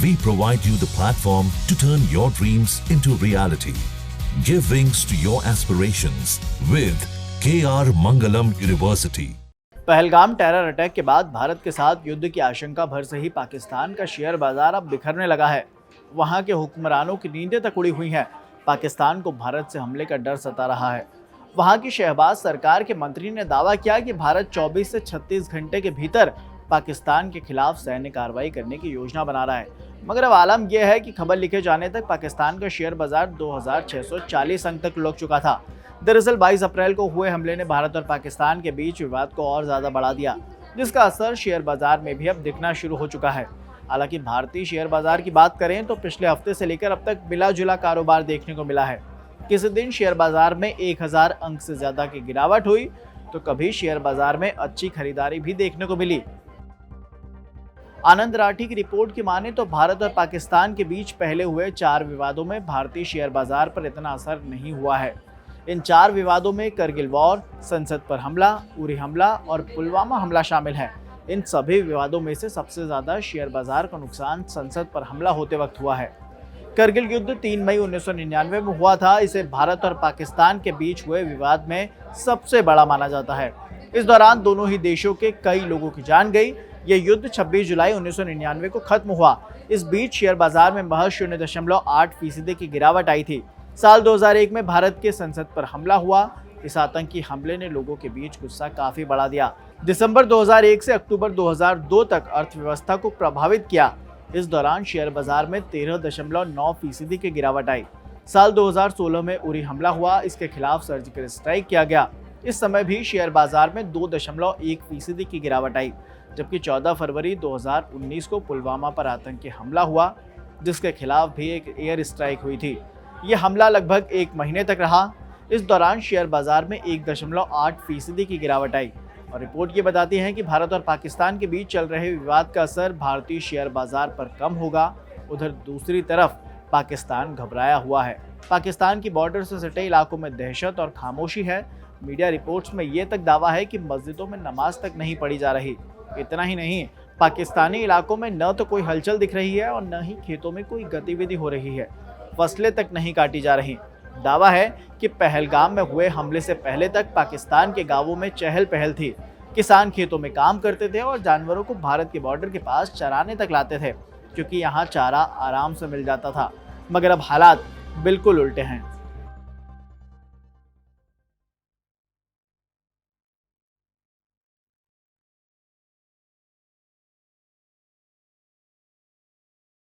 We provide you the platform to turn your dreams into reality. Give wings to your aspirations with KR Mangalam University. Pahalgam terror attack के बाद भारत के साथ युद्ध की आशंका भर से ही पाकिस्तान का शेयर बाजार अब बिखरने लगा है। वहां के हुक्मरानों की नींदें तक उड़ी हुई हैं। पाकिस्तान को भारत से हमले का डर सता रहा है। वहां की शहबाज सरकार के मंत्री ने दावा किया कि भारत 24 से 36 घंटे के भीतर पाकिस्तान के खिलाफ सैन्य कार्रवाई करने की योजना बना रहा है। मगर अब आलम यह है कि खबर लिखे जाने तक पाकिस्तान का शेयर बाजार 2640 अंक तक लुढ़क चुका था। दरअसल 22 अप्रैल को हुए हमले ने भारत और पाकिस्तान के बीच विवाद को और ज्यादा बढ़ा दिया, जिसका असर शेयर बाजार में भी अब दिखना शुरू हो चुका है। हालांकि भारतीय शेयर बाजार की बात करें तो पिछले हफ्ते से लेकर अब तक मिला जुला कारोबार देखने को मिला है। किसी दिन शेयर बाजार में 1000 अंक से ज्यादा की गिरावट हुई तो कभी शेयर बाजार में अच्छी खरीदारी भी देखने को मिली। आनंद राठी की रिपोर्ट की माने तो भारत और पाकिस्तान के बीच पहले हुए 4 विवादों में भारतीय शेयर बाजार पर इतना असर नहीं हुआ है। इन 4 विवादों में करगिल वॉर, संसद पर हमला, उरी हमला और पुलवामा हमला शामिल है। इन सभी विवादों में से सबसे ज्यादा शेयर बाजार का नुकसान संसद पर हमला होते वक्त हुआ है। करगिल युद्ध 3 मई 1999 में हुआ था। इसे भारत और पाकिस्तान के बीच हुए विवाद में सबसे बड़ा माना जाता है। इस दौरान दोनों ही देशों के कई लोगों की जान गई। यह युद्ध 26 जुलाई 1999 को खत्म हुआ। इस बीच शेयर बाजार में महज 0.8% की गिरावट आई थी। साल 2001 में भारत के संसद पर हमला हुआ। इस आतंकी हमले ने लोगों के बीच गुस्सा काफी बढ़ा दिया। दिसंबर 2001 से अक्टूबर 2002 तक अर्थव्यवस्था को प्रभावित किया। इस दौरान शेयर बाजार में 13.9% की गिरावट आई। साल 2016 में उरी हमला हुआ। इसके खिलाफ सर्जिकल स्ट्राइक किया गया। इस समय भी शेयर बाजार में 2.1% की गिरावट आई। जबकि 14 फरवरी 2019 को पुलवामा पर आतंकी हमला हुआ, जिसके खिलाफ भी एक एयर स्ट्राइक हुई थी। यह हमला लगभग 1 महीने तक रहा। इस दौरान शेयर बाजार में 1.8% की गिरावट आई। और रिपोर्ट ये बताती है कि भारत और पाकिस्तान के बीच चल रहे विवाद का असर भारतीय शेयर बाजार पर कम होगा। उधर दूसरी तरफ पाकिस्तान घबराया हुआ है। पाकिस्तान की बॉर्डर से सटे इलाकों में दहशत और खामोशी है। मीडिया रिपोर्ट्स में ये तक दावा है कि मस्जिदों में नमाज तक नहीं पढ़ी जा रही। इतना ही नहीं, पाकिस्तानी इलाकों में न तो कोई हलचल दिख रही है और न ही खेतों में कोई गतिविधि हो रही है। फसलें तक नहीं काटी जा रही। दावा है कि पहलगाम में हुए हमले से पहले तक पाकिस्तान के गांवों में चहल पहल थी। किसान खेतों में काम करते थे और जानवरों को भारत के बॉर्डर के पास चराने तक लाते थे, क्योंकि यहाँ चारा आराम से मिल जाता था। मगर अब हालात बिल्कुल उल्टे हैं।